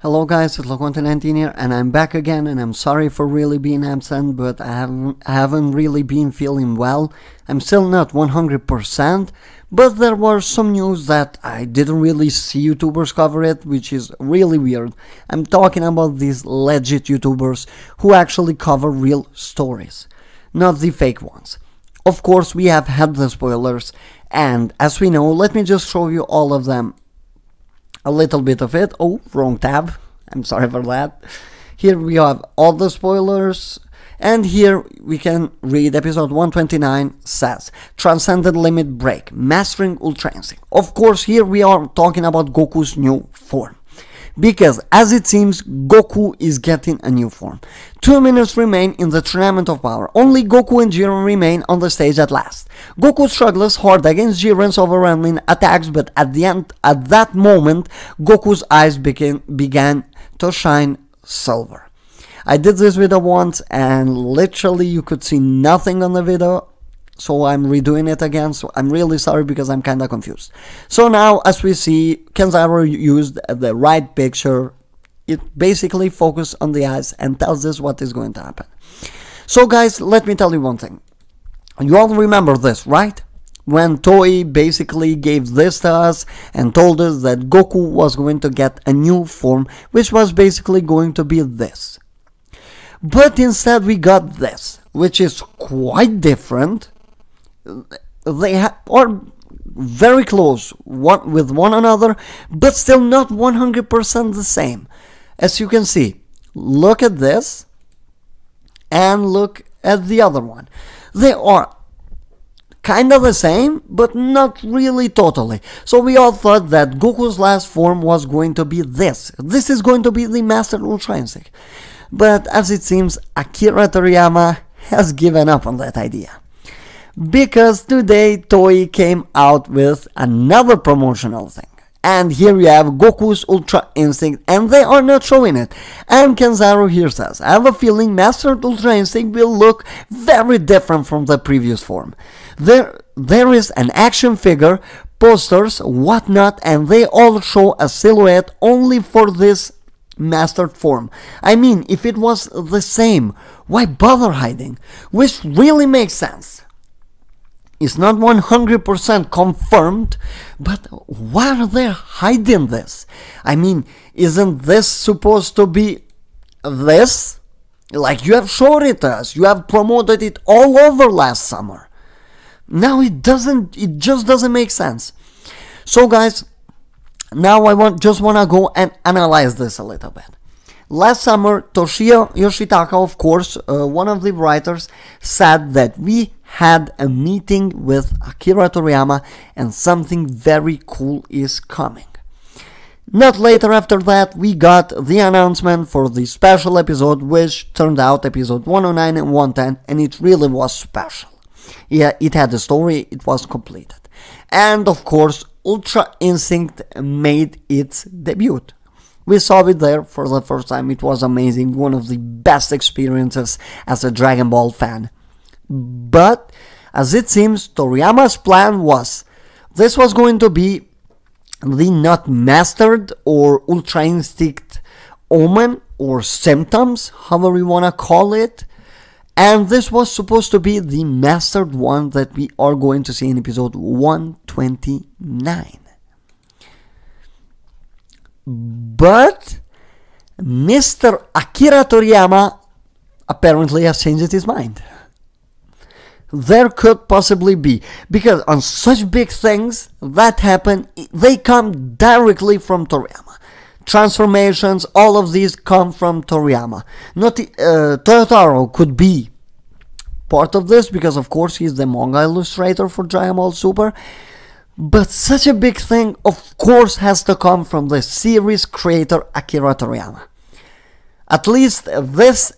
Hello guys, it's Loconte19 here, and I'm back again, and I'm sorry for really being absent, but I haven't really been feeling well. I'm still not 100%, but there were some news that I didn't really see YouTubers cover it, which is really weird. I'm talking about these legit YouTubers who actually cover real stories, not the fake ones. Of course, we have had the spoilers, and as we know, let me just show you all of them. A little bit of it. Oh, wrong tab. I'm sorry for that. Here we have all the spoilers, and here we can read episode 129 says Transcended Limit Break, Mastering Ultra Instinct. Of course, here we are talking about Goku's new form. Because, as it seems, Goku is getting a new form. 2 minutes remain in the Tournament of Power. Only Goku and Jiren remain on the stage at last. Goku struggles hard against Jiren's overwhelming attacks, but at that moment, Goku's eyes began to shine silver. I did this video once, and literally you could see nothing on the video. So I'm redoing it again, so I'm really sorry because I'm kinda confused. So now, as we see, Kenzaro used the right picture. It basically focuses on the eyes and tells us what is going to happen. So guys, let me tell you one thing. You all remember this, right? When Toei basically gave this to us and told us that Goku was going to get a new form, which was basically going to be this. But instead we got this, which is quite different. They are very close with one another, but still not 100% the same. As you can see, look at this and look at the other one. They are kind of the same, but not really totally. So we all thought that Goku's last form was going to be this. This is going to be the Master Ultra Instinct. But as it seems, Akira Toriyama has given up on that idea. Because today Toei came out with another promotional thing. And here you have Goku's Ultra Instinct, and they are not showing it. And Kenzaro here says, I have a feeling Master Ultra Instinct will look very different from the previous form. There is an action figure, posters, whatnot, and they all show a silhouette only for this mastered form. I mean, if it was the same, why bother hiding? Which really makes sense. It's not 100% confirmed, but why are they hiding this? I mean, isn't this supposed to be this? Like, you have showed it to us, you have promoted it all over last summer. Now it just doesn't make sense. So guys, now I just want to go and analyze this a little bit. Last summer, Toshio Yoshitaka, of course, one of the writers, said that we had a meeting with Akira Toriyama and something very cool is coming. Not later after that, we got the announcement for the special episode, which turned out episode 109 and 110, and it really was special. Yeah, it had a story, it was completed. And of course, Ultra Instinct made its debut. We saw it there for the first time. It was amazing, one of the best experiences as a Dragon Ball fan. But, as it seems, Toriyama's plan was, this was going to be the not mastered or Ultra Instinct omen or symptoms, however you want to call it. And this was supposed to be the mastered one that we are going to see in episode 129. But Mr. Akira Toriyama apparently has changed his mind. There could possibly be, because on such big things that happen, they come directly from Toriyama. Transformations, all of these come from Toriyama. Not Toyotaro could be part of this, because of course he's the manga illustrator for Dragon Ball Super. But such a big thing, of course, has to come from the series creator Akira Toriyama. At least this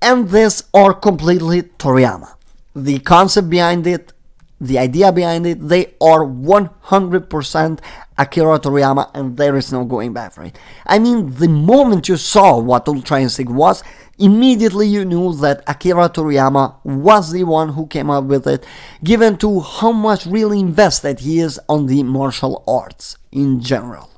and this are completely Toriyama. The concept behind it, the idea behind it, they are 100% Akira Toriyama, and there is no going back for it. I mean, the moment you saw what Ultra Instinct was, immediately you knew that Akira Toriyama was the one who came up with it, given to how much really invested he is on the martial arts in general.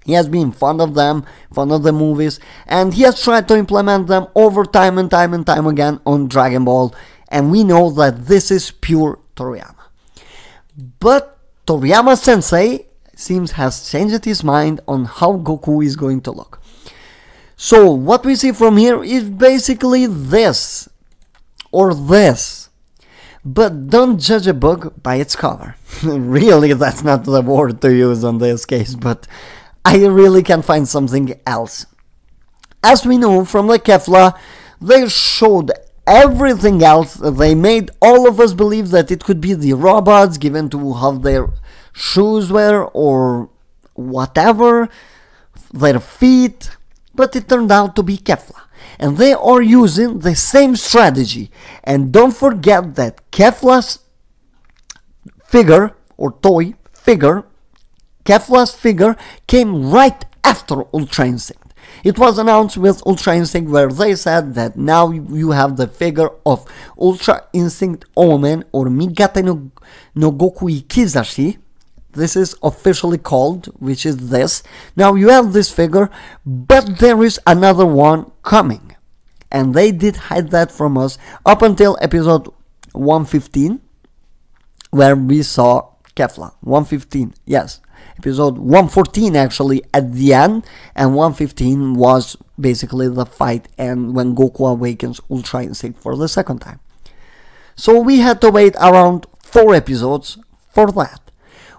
He has been fond of them, fond of the movies, and he has tried to implement them over time and time and time again on Dragon Ball, and we know that this is pure Toriyama. But Toriyama Sensei seems has changed his mind on how Goku is going to look. So what we see from here is basically this, or this. But don't judge a book by its cover. Really, that's not the word to use on this case, but I really can't find something else. As we know from the Kefla, they showed everything else. They made all of us believe that it could be the robots given to how their shoes were or whatever, their feet, but it turned out to be Kefla. And they are using the same strategy. And don't forget that Kefla's figure, or toy figure, Kefla's figure came right after Ultra Instinct. It was announced with Ultra Instinct where they said that now you have the figure of Ultra Instinct Omen or Migate no Goku Ikizashi. This is officially called, which is this. Now you have this figure, but there is another one coming. And they did hide that from us up until episode 115, where we saw Kefla. 115, yes. Episode 114 actually at the end, and 115 was basically the fight and when Goku awakens Ultra Instinct for the second time. So we had to wait around 4 episodes for that.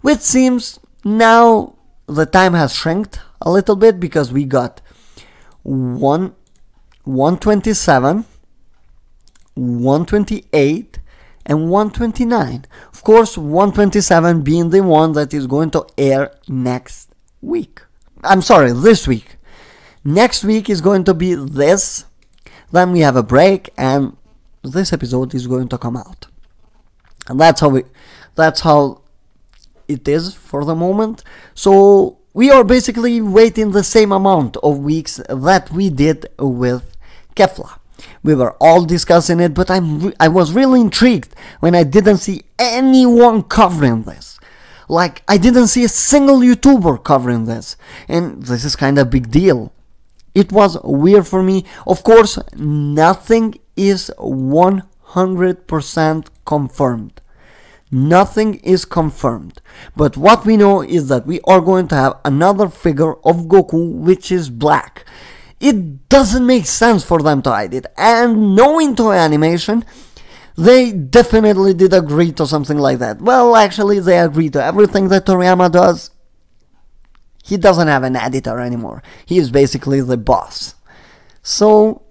Which seems now the time has shrinked a little bit because we got 127, 128, and 129. Of course, 127 being the one that is going to air next week. I'm sorry, this week. Next week is going to be this. Then we have a break and this episode is going to come out. And that's how it is for the moment. So we are basically waiting the same amount of weeks that we did with Kefla. We were all discussing it, but I was really intrigued when I didn't see anyone covering this. Like, I didn't see a single YouTuber covering this, and this is kind of a big deal. It was weird for me. Of course, nothing is 100% confirmed. Nothing is confirmed, but what we know is that we are going to have another figure of Goku which is black. It doesn't make sense for them to hide it, and knowing Toei Animation, they definitely did agree to something like that. Well, actually they agree to everything that Toriyama does. He doesn't have an editor anymore. He is basically the boss. So,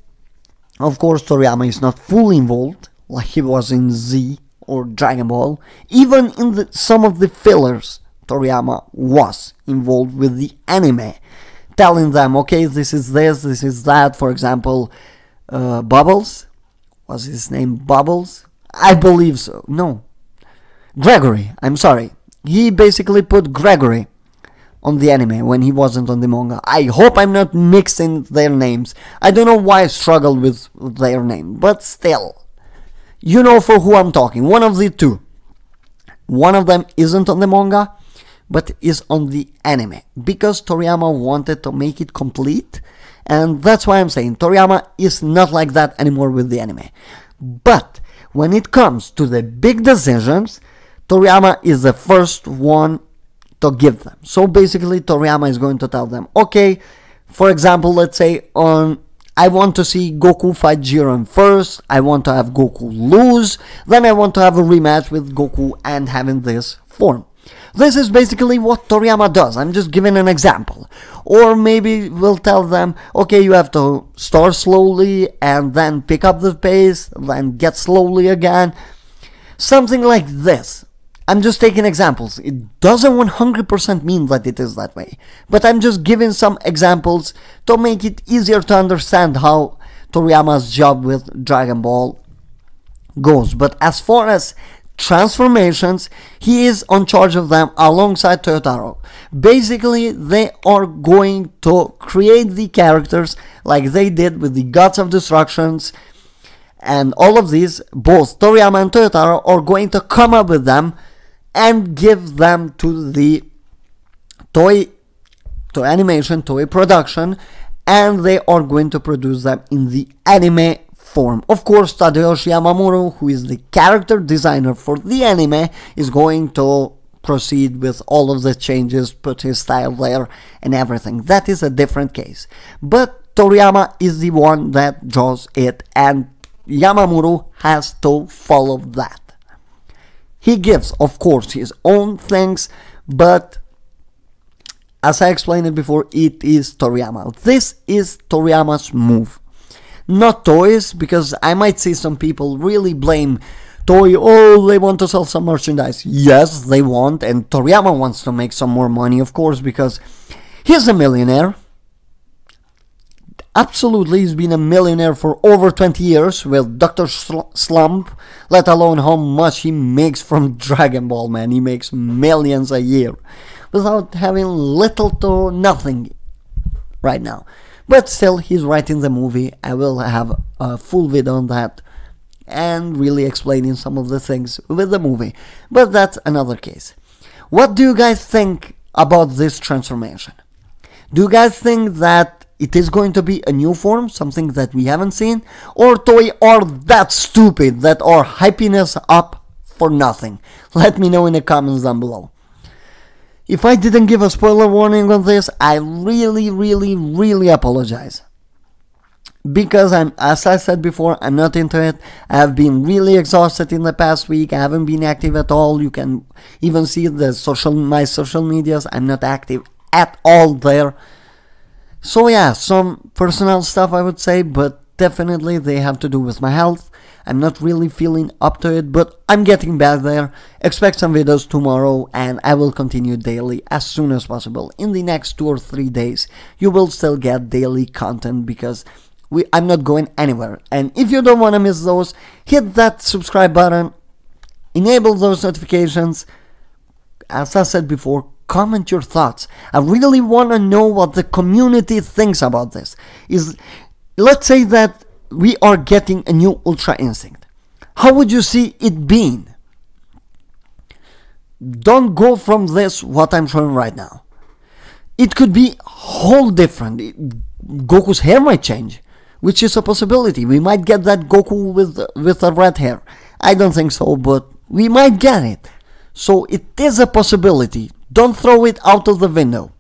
of course, Toriyama is not fully involved like he was in Z or Dragon Ball. Even in some of the fillers, Toriyama was involved with the anime, telling them, okay, this is this is that. For example, Bubbles, was his name Bubbles? I believe so. No, Gregory, I'm sorry. He basically put Gregory on the anime when he wasn't on the manga. I hope I'm not mixing their names. I don't know why I struggled with their name, but still. You know for who I'm talking. One of the two. One of them isn't on the manga, but is on the anime. Because Toriyama wanted to make it complete. And that's why I'm saying Toriyama is not like that anymore with the anime. But when it comes to the big decisions, Toriyama is the first one to give them. So basically Toriyama is going to tell them, okay, for example, let's say I want to see Goku fight Jiren first, I want to have Goku lose, then I want to have a rematch with Goku and having this form. This is basically what Toriyama does. I'm just giving an example. Or maybe we'll tell them, okay, you have to start slowly and then pick up the pace, then get slowly again. Something like this. I'm just taking examples. It doesn't 100% mean that it is that way. But I'm just giving some examples to make it easier to understand how Toriyama's job with Dragon Ball goes. But as far as transformations, he is on charge of them alongside Toyotaro. Basically, they are going to create the characters like they did with the Gods of Destructions. And all of these, both Toriyama and Toyotaro are going to come up with them and give them to the Toei Toei Animation, Toei Production, and they are going to produce them in the anime form. Of course, Tadayoshi Yamamuro, who is the character designer for the anime, is going to proceed with all of the changes, put his style there and everything. That is a different case. But Toriyama is the one that draws it, and Yamamuro has to follow that. He gives, of course, his own things, but as I explained it before, it is Toriyama. This is Toriyama's move, not Toei's, because I might see some people really blame Toei. Oh, they want to sell some merchandise. Yes, they want, and Toriyama wants to make some more money, of course, because he's a millionaire. Absolutely, he's been a millionaire for over 20 years with Dr. Slump, let alone how much he makes from Dragon Ball, man. He makes millions a year without having little to nothing right now. But still, he's writing the movie. I will have a full video on that and really explaining some of the things with the movie. But that's another case. What do you guys think about this transformation? Do you guys think that it is going to be a new form, something that we haven't seen? Or Toei are that stupid that are hyping us up for nothing? Let me know in the comments down below. If I didn't give a spoiler warning on this, I really apologize. Because as I said before, I'm not into it. I have been really exhausted in the past week. I haven't been active at all. You can even see my social medias. I'm not active at all there. So yeah, some personal stuff I would say, but definitely they have to do with my health. I'm not really feeling up to it, but I'm getting back there. Expect some videos tomorrow, and I will continue daily as soon as possible. In the next 2 or 3 days, you will still get daily content because I'm not going anywhere. And if you don't want to miss those, hit that subscribe button, enable those notifications. As I said before, comment your thoughts. I really want to know what the community thinks about this. Let's say that we are getting a new Ultra Instinct. How would you see it being? Don't go from this what I'm showing right now. It could be whole different. Goku's hair might change, which is a possibility. We might get that Goku with a red hair. I don't think so, but we might get it. So it is a possibility. Don't throw it out of the window.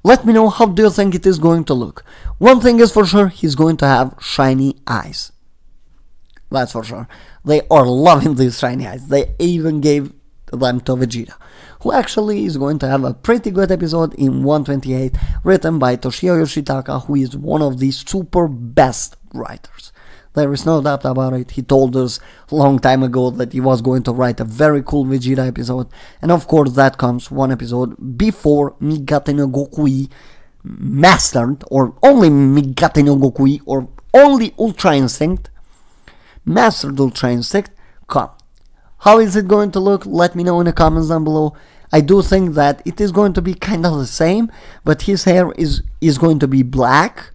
Let me know how do you think it is going to look. One thing is for sure, he's going to have shiny eyes. That's for sure. They are loving these shiny eyes. They even gave them to Vegeta, who actually is going to have a pretty good episode in 128, written by Toshio Yoshitaka, who is one of the super best writers. There is no doubt about it. He told us a long time ago that he was going to write a very cool Vegeta episode. And of course that comes one episode before Migate no Gokui Mastered, or only Migate no Gokui, or only Ultra Instinct, Mastered Ultra Instinct, come. How is it going to look? Let me know in the comments down below. I do think that it is going to be kind of the same, but his hair is going to be black,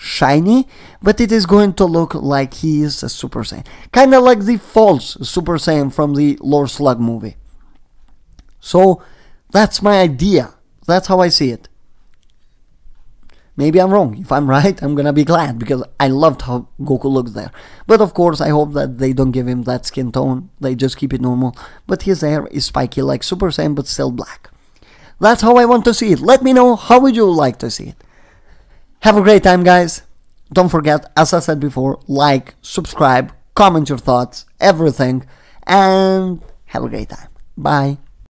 shiny, but it is going to look like he is a Super Saiyan. Kind of like the false Super Saiyan from the Lord Slug movie. So, that's my idea. That's how I see it. Maybe I'm wrong. If I'm right, I'm gonna be glad, because I loved how Goku looked there. But of course, I hope that they don't give him that skin tone. They just keep it normal. But his hair is spiky like Super Saiyan, but still black. That's how I want to see it. Let me know, how would you like to see it? Have a great time, guys. Don't forget, as I said before, like, subscribe, comment your thoughts, everything, and have a great time. Bye.